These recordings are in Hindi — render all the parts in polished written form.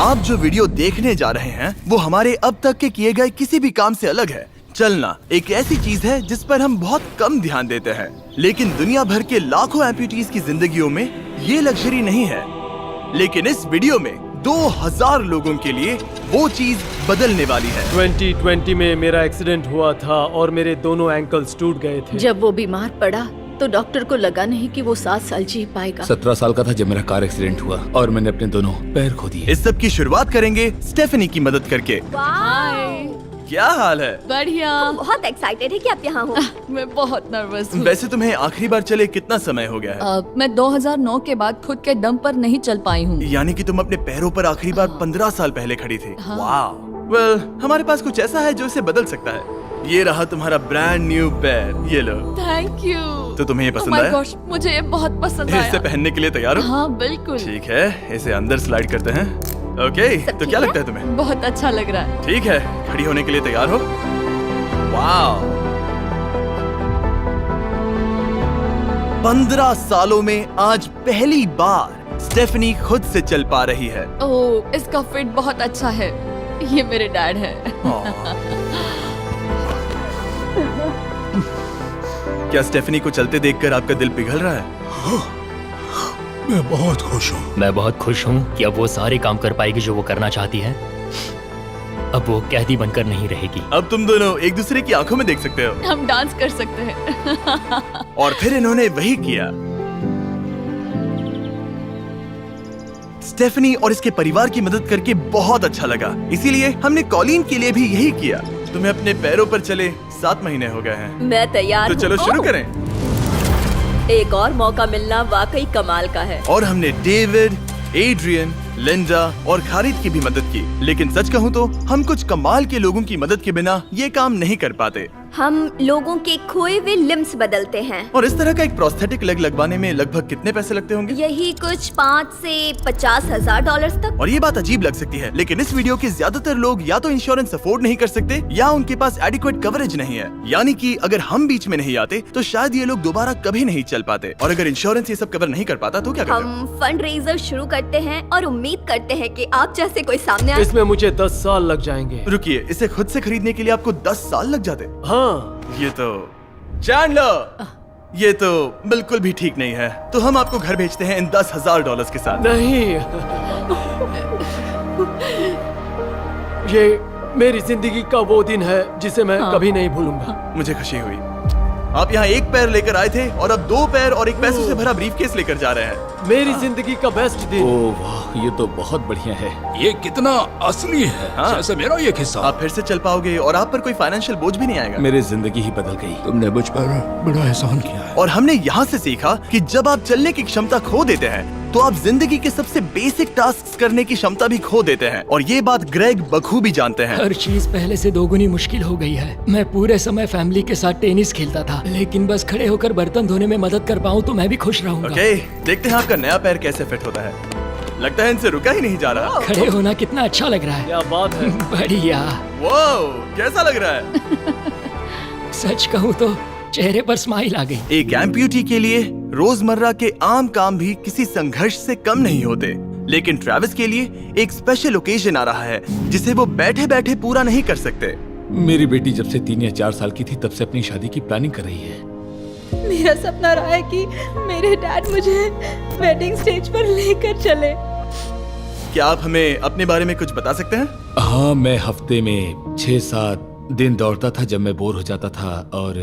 आप जो वीडियो देखने जा रहे हैं वो हमारे अब तक के किए गए किसी भी काम से अलग है। चलना एक ऐसी चीज है जिस पर हम बहुत कम ध्यान देते हैं, लेकिन दुनिया भर के लाखों एम्पुटीज की जिंदगियों में ये लग्जरी नहीं है। लेकिन इस वीडियो में 2000 लोगों के लिए वो चीज बदलने वाली है। 2020 में मेरा एक्सीडेंट हुआ था और मेरे दोनों एंकल्स टूट गए थे। जब वो बीमार पड़ा तो डॉक्टर को लगा नहीं कि वो 7 साल जी पाएगा। 17 साल का था जब मेरा कार एक्सीडेंट हुआ और मैंने अपने दोनों पैर खो दिए। इस सब की शुरुआत करेंगे स्टेफनी की मदद करके। क्या हाल है? बढ़िया। बहुत एक्साइटेड है कि आप यहाँ हो। मैं बहुत नर्वस हूँ। वैसे तुम्हें आखिरी बार चले कितना समय हो गया है? मैं 2009 के बाद खुद के दम पर नहीं चल पाई हूँ। यानी कि तुम अपने पैरों पर आखिरी बार 15 साल पहले खड़ी थी। वाह। वेल, हमारे पास कुछ ऐसा है जो इसे बदल सकता है। ये रहा तुम्हारा ब्रांड न्यू पैर, ये लो। Thank you. तो तुम्हें ये पसंद Oh my आया? gosh, मुझे ये बहुत पसंद आया। इसे पहनने के लिए तैयार हो? हाँ बिल्कुल। ठीक है, इसे अंदर स्लाइड करते हैं। ओके, तो क्या लगता है तुम्हें? बहुत अच्छा लग रहा है। ठीक है, खड़ी होने के लिए तैयार हो? वाह। 15 सालों में आज पहली बार स्टेफनी खुद से चल पा रही है। ओह, इसका फिट बहुत अच्छा है। ये मेरे डैड है। क्या स्टेफनी को चलते देखकर आपका दिल पिघल रहा है? मैं बहुत खुश हूँ। मैं बहुत खुश हूँ कि अब वो सारे काम कर पाएगी जो वो करना चाहती है। अब वो कैदी बनकर नहीं रहेगी। अब तुम दोनों एक दूसरे की आंखों में देख सकते हो। हम डांस कर सकते हैं। और फिर इन्होंने वही किया। स्टेफनी और इसके परिवार की मदद करके बहुत अच्छा लगा, इसीलिए हमने कॉलिन के लिए भी यही किया। तुम्हें अपने पैरों पर चले 7 महीने हो गए हैं। मैं तैयार तो हूँ। चलो शुरू करें। एक और मौका मिलना वाकई कमाल का है। और हमने डेविड, एड्रियन, लिंडा और खालिद की भी मदद की। लेकिन सच कहूँ तो हम कुछ कमाल के लोगों की मदद के बिना ये काम नहीं कर पाते। हम लोगों के खोए हुए लिम्स बदलते हैं। और इस तरह का एक प्रोस्थेटिक लेग लगवाने में लगभग कितने पैसे लगते होंगे? यही कुछ 5 से 50 हजार डॉलर्स तक। और ये बात अजीब लग सकती है, लेकिन इस वीडियो के ज्यादातर लोग या तो इंश्योरेंस अफोर्ड नहीं कर सकते या उनके पास एडिक्वेट कवरेज नहीं है। यानी कि अगर हम बीच में नहीं आते तो शायद ये लोग दोबारा कभी नहीं चल पाते। और अगर इंश्योरेंस ये सब कवर नहीं कर पाता तो क्या करते? हम फंड रेजर शुरू करते हैं और उम्मीद करते हैं कि आप जैसे कोई सामने आए। इसमें मुझे 10 साल लग जाएंगे। रुकिए, इसे खुद से खरीदने के लिए आपको 10 साल लग जाते? हाँ। ये तो चैंडलर, ये तो बिल्कुल भी ठीक नहीं है। तो हम आपको घर भेजते हैं इन $10,000 के साथ। नहीं। ये मेरी जिंदगी का वो दिन है जिसे मैं कभी नहीं भूलूंगा। मुझे खुशी हुई। आप यहाँ एक पैर लेकर आए थे और अब 2 पैर और एक पैसों से भरा ब्रीफकेस लेकर जा रहे हैं। मेरी जिंदगी का बेस्ट दिन। ओह वाह, ये तो बहुत बढ़िया है। ये कितना असली है, हाँ। जैसे मेरा ये किस्सा। आप फिर से चल पाओगे और आप पर कोई फाइनेंशियल बोझ भी नहीं आएगा। मेरी जिंदगी ही बदल गई। तुमने मुझ पर बड़ा एहसान किया है। और हमने यहाँ से सीखा कि जब आप चलने की क्षमता खो देते हैं तो आप जिंदगी के सबसे बेसिक टास्क करने की क्षमता भी खो देते हैं। और ये बात ग्रेग बखूबी जानते हैं। हर चीज पहले से दोगुनी मुश्किल हो गई है। मैं पूरे समय फैमिली के साथ टेनिस खेलता था, लेकिन बस खड़े होकर बर्तन धोने में मदद कर पाऊँ तो मैं भी खुश रहूंगा। ओके, देखते हैं आपका नया पैर कैसे फिट होता है। लगता है इनसे रुका ही नहीं जा रहा। खड़े होना कितना अच्छा लग रहा है। क्या बात है। बढ़िया। वाओ, कैसा लग रहा है? सच कहूँ तो चेहरे पर स्माइल आ गई। एक एम्प्यूटी के लिए रोजमर्रा के आम काम भी किसी संघर्ष से कम नहीं होते, लेकिन ट्रेविस के लिए एक स्पेशल ओकेजन आ रहा है जिसे वो बैठे बैठे पूरा नहीं कर सकते। मेरी बेटी जब से 3 या 4 साल की थी तब से अपनी शादी की प्लानिंग कर रही है। मेरा सपना रहा है कि मेरे डैड मुझे वेडिंग स्टेज पर लेकर चले। क्या आप हमें अपने बारे में कुछ बता सकते हैं? हाँ, मैं हफ्ते में 6-7 दिन दौड़ता था जब मैं बोर हो जाता था। और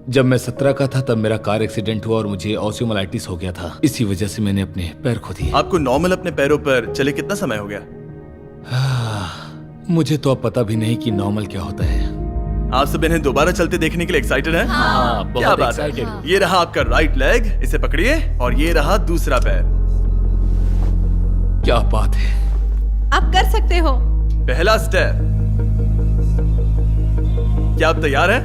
जब मैं 17 का था तब मेरा कार एक्सीडेंट हुआ और मुझे ऑस्टियोमाइलाइटिस हो गया था। इसी वजह से मैंने अपने पैर खो दिए। आपको नॉर्मल अपने पैरों पर चले कितना समय हो गया? मुझे तो अब पता भी नहीं कि नॉर्मल क्या होता है। आप सब इन्हें दोबारा चलते देखने के लिए एक्साइटेड हैं? हाँ, क्या बहुत बात है। एक्साइटेड। ये रहा आपका राइट लेग, इसे पकड़िए। और ये रहा दूसरा पैर। क्या बात है। आप कर सकते हो। पहला स्टेप। क्या आप तैयार हैं?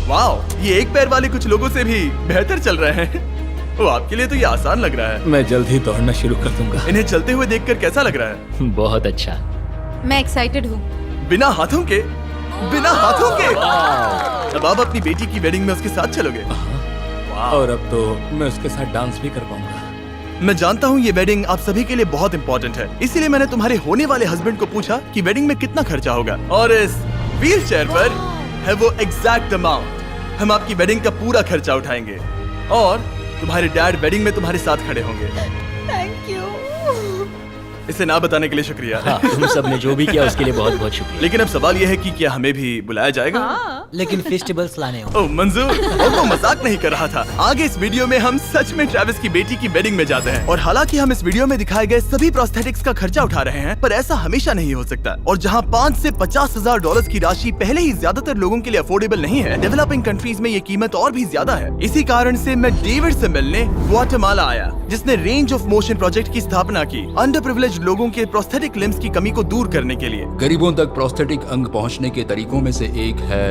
वाओ, ये एक पैर वाले कुछ लोगों से भी बेहतर चल रहे हैं। वो आपके लिए तो ये आसान लग रहा है। मैं जल्द ही दौड़ना शुरू कर दूंगा। इन्हें चलते हुए देखकर कैसा लग रहा है? बहुत अच्छा। मैं एक्साइटेड हूँ। बिना हाथों के? बिना हाथों के? अब आप अपनी बेटी की वेडिंग में उसके साथ चलोगे? और अब तो मैं उसके साथ डांस भी कर पाऊंगा। मैं जानता हूँ ये वेडिंग आप सभी के लिए बहुत इंपॉर्टेंट है, इसीलिए मैंने तुम्हारे होने वाले हस्बैंड को पूछा कि वेडिंग में कितना खर्चा होगा, और इस व्हील चेयर पर है वो एग्जैक्ट अमाउंट। हम आपकी वेडिंग का पूरा खर्चा उठाएंगे और तुम्हारे डैड वेडिंग में तुम्हारे साथ खड़े होंगे। Thank you. इसे ना बताने के लिए शुक्रिया। हाँ, तुम सब ने जो भी किया उसके लिए बहुत बहुत शुक्रिया। लेकिन अब सवाल यह है कि क्या हमें भी बुलाया जाएगा? लेकिन फेस्टिवल्स लाने हो। ओह मंजूर, और वो मजाक नहीं कर रहा था। आगे इस वीडियो में हम सच में ट्रेविस की बेटी की वेडिंग में जाते हैं, और हालांकि हम इस वीडियो में दिखाए गए सभी प्रोस्थेटिक्स का खर्चा उठा रहे हैं, पर ऐसा हमेशा नहीं हो सकता। और जहां 5 से 50,000 डॉलर्स की राशि पहले ही ज्यादातर लोगों के लिए अफोर्डेबल नहीं है, डेवलपिंग कंट्रीज में ये कीमत और भी ज्यादा है। इसी कारण से मैं डेविड से मिलने ग्वाटेमाला आया, जिसने रेंज ऑफ मोशन प्रोजेक्ट की स्थापना की अंडर प्रिविलेज्ड लोगों के प्रोस्थेटिक लिम्स की कमी को दूर करने के लिए। गरीबों तक प्रोस्थेटिक अंग पहुंचने के तरीकों में से एक है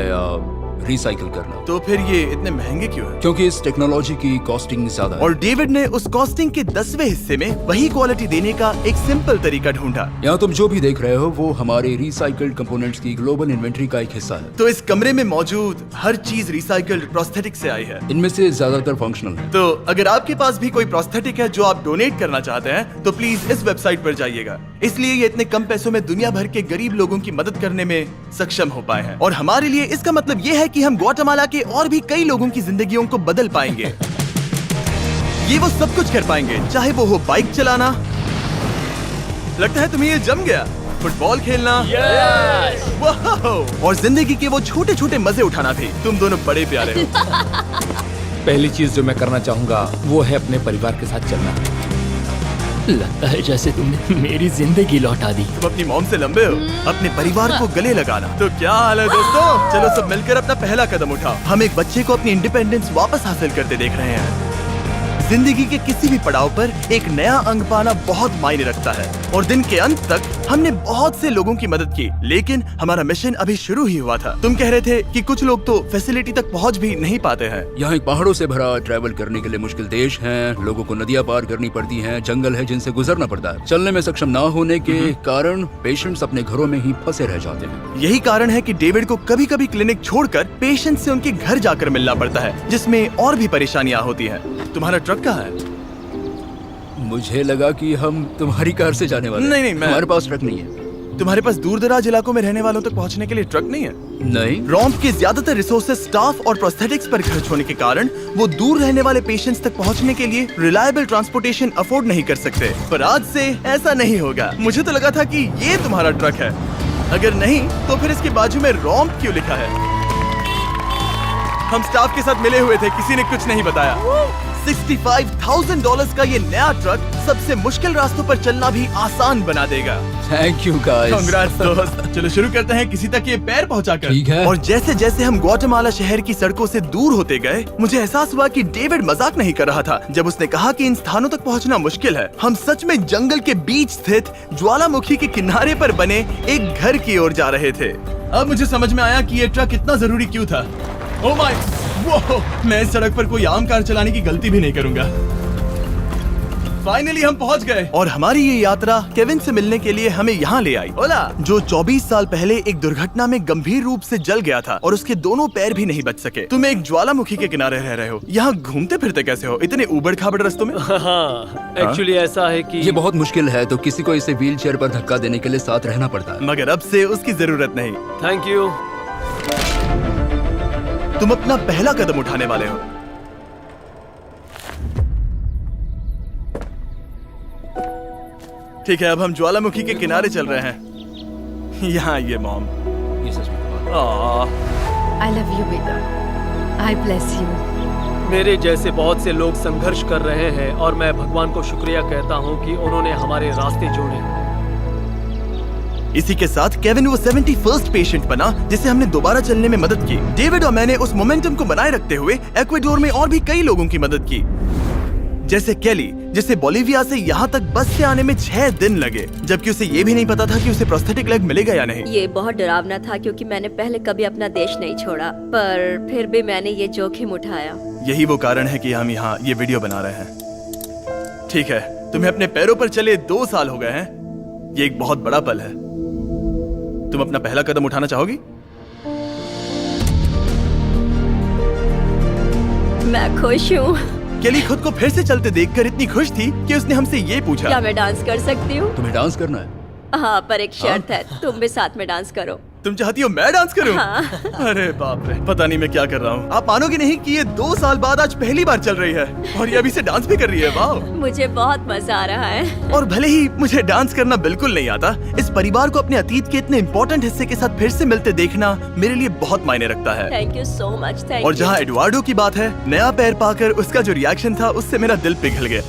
रिसाइकिल करना। तो फिर ये इतने महंगे क्यों है? क्योंकि इस टेक्नोलॉजी की कॉस्टिंग ज्यादा है। और डेविड ने उस कॉस्टिंग के 10वें हिस्से में वही क्वालिटी देने का एक सिंपल तरीका ढूंढा। यहाँ तुम जो भी देख रहे हो वो हमारे रिसाइकल्ड कंपोनेंट्स की ग्लोबल इन्वेंट्री का एक हिस्सा है। तो इस कमरे में मौजूद हर चीज रिसाइकल्ड प्रोस्थेटिक से आई है। इनमें से ज्यादातर फंक्शनल है। तो अगर आपके पास भी कोई प्रोस्थेटिक है जो आप डोनेट करना चाहते हैं, तो प्लीज इस वेबसाइट पर जाइएगा। इसलिए ये इतने कम पैसों में दुनिया भर के गरीब लोगों की मदद करने में सक्षम हो पाए हैं। और हमारे लिए इसका मतलब ये है कि हम ग्वाटेमाला के और भी कई लोगों की जिंदगियों को बदल पाएंगे। ये वो सब कुछ कर पाएंगे, चाहे वो हो बाइक चलाना, लगता है तुम्हें ये जम गया, फुटबॉल खेलना, वाह, और जिंदगी के वो छोटे छोटे मजे उठाना भी। तुम दोनों बड़े प्यारे हो। पहली चीज जो मैं करना चाहूंगा वो है अपने परिवार के साथ चलना। लगता है जैसे तुमने मेरी जिंदगी लौटा दी। तुम अपनी मॉम से लंबे हो, अपने परिवार को गले लगाना। तो क्या हाल है दोस्तों, चलो सब मिलकर अपना पहला कदम उठाओ। हम एक बच्चे को अपनी इंडिपेंडेंस वापस हासिल करते देख रहे हैं। जिंदगी के किसी भी पड़ाव पर एक नया अंग पाना बहुत मायने रखता है, और दिन के अंत तक हमने बहुत से लोगों की मदद की, लेकिन हमारा मिशन अभी शुरू ही हुआ था। तुम कह रहे थे कि कुछ लोग तो फैसिलिटी तक पहुंच भी नहीं पाते हैं। यहाँ एक पहाड़ों से भरा ट्रैवल करने के लिए मुश्किल देश है, लोगों को नदियाँ पार करनी पड़ती हैं, जंगल है जिनसे गुजरना पड़ता है। चलने में सक्षम न होने के कारण पेशेंट्स अपने घरों में ही फंसे रह जाते हैं। यही कारण है कि डेविड को कभी कभी क्लिनिक छोड़कर पेशेंट से उनके घर जाकर मिलना पड़ता है, जिसमें और भी परेशानियां होती हैं। तुम्हारा ट्रक कहाँ है? मुझे लगा कि हम तुम्हारी कार से जाने वाले हैं। नहीं, मैं- हमारे पास ट्रक नहीं है। तुम्हारे पास दूर दराज इलाकों में रहने वालों तक पहुंचने के लिए ट्रक नहीं है? नहीं। रॉम्प के ज्यादातर रिसोर्सेज स्टाफ और प्रोस्थेटिक्स पर खर्च होने के कारण वो दूर रहने वाले पेशेंट्स तक पहुंचने के लिए रिलायबल ट्रांसपोर्टेशन अफोर्ड नहीं कर सकते। पर आज से ऐसा नहीं होगा। मुझे तो लगा था कि ये तुम्हारा ट्रक है, अगर नहीं तो फिर इसके बाजू में रॉम्प क्यों लिखा है? हम स्टाफ के साथ मिले हुए थे, किसी ने कुछ नहीं बताया। $65,000 का ये नया ट्रक सबसे मुश्किल रास्तों पर चलना भी आसान बना देगा। Thank you guys. कांग्रेस दोस्त। चलो शुरू करते हैं किसी तक ये पैर पहुंचाकर। ठीक है। और जैसे जैसे हम ग्वाटेमाला शहर की सड़कों से दूर होते गए, मुझे एहसास हुआ कि डेविड मजाक नहीं कर रहा था जब उसने कहा कि इन स्थानों तक पहुंचना मुश्किल है। हम सच में जंगल के बीच स्थित ज्वालामुखी के किनारे पर बने एक घर की ओर जा रहे थे। अब मुझे समझ में आया कि ये ट्रक इतना जरूरी क्यों था। ओह माय, वो मैं इस सड़क पर कोई आम कार चलाने की गलती भी नहीं करूंगा। फाइनली हम पहुंच गए, और हमारी ये यात्रा केविन से मिलने के लिए हमें यहाँ ले आई। ओला, जो 24 साल पहले एक दुर्घटना में गंभीर रूप से जल गया था और उसके दोनों पैर भी नहीं बच सके। तुम एक ज्वालामुखी के किनारे रह रहे हो, यहाँ घूमते फिरते कैसे हो इतने उबड़ खाबड़ रास्तों में? हाँ, एक्चुअली ऐसा है कि ये बहुत मुश्किल है, तो किसी को इसे व्हील चेयर पर धक्का देने के लिए साथ रहना पड़ता है। मगर अब से उसकी जरूरत नहीं। Thank you. तुम अपना पहला कदम उठाने वाले हो। ठीक है, अब हम ज्वालामुखी के किनारे चल रहे हैं। यहाँ ये मॉम। ये सच में आई लव यू बेटा, आई ब्लेस यू। मेरे जैसे बहुत से लोग संघर्ष कर रहे हैं, और मैं भगवान को शुक्रिया कहता हूँ कि उन्होंने हमारे रास्ते जोड़े। इसी के साथ केविन वो 71st पेशेंट बना जिसे हमने दोबारा चलने में मदद की। डेविड और मैंने उस मोमेंटम को बनाए रखते हुए एक्वाडोर में और भी कई लोगों की मदद की, जैसे केली, जिसे बोलिविया से यहाँ तक बस से आने में 6 दिन लगे, जबकि उसे ये भी नहीं पता था कि उसे प्रोस्थेटिक लेग मिलेगा या नहीं। ये बहुत डरावना था क्योंकि मैंने पहले कभी अपना देश नहीं छोड़ा, पर फिर भी मैंने ये जोखिम उठाया। यही वो कारण है कि हम यहाँ ये वीडियो बना रहे हैं। ठीक है, तुम्हें अपने पैरों पर चले 2 साल हो गए हैं। ये एक बहुत बड़ा पल है। तुम अपना पहला कदम उठाना चाहोगी? मैं खुश हूँ। केली खुद को फिर से चलते देखकर इतनी खुश थी कि उसने हमसे ये पूछा। क्या मैं डांस कर सकती हूँ? तुम्हें डांस करना है? हाँ, पर एक शर्त है, तुम भी साथ में डांस करो। तुम चाहती हो मैं डांस करूं? हाँ। अरे बाप रे, पता नहीं मैं क्या कर रहा हूँ। आप मानोगे नहीं कि ये 2 साल बाद आज पहली बार चल रही है और ये अभी से डांस भी कर रही है। वाह! मुझे बहुत मजा आ रहा है। और और भले ही मुझे डांस करना बिल्कुल नहीं आता, इस परिवार को अपने अतीत के इतने इम्पोर्टेंट हिस्से के साथ फिर से मिलते देखना मेरे लिए बहुत मायने रखता है। Thank you so much. Thank और जहाँ एडवार्डो की बात है, नया पैर पाकर उसका जो रिएक्शन था उससे मेरा दिल पिघल गया।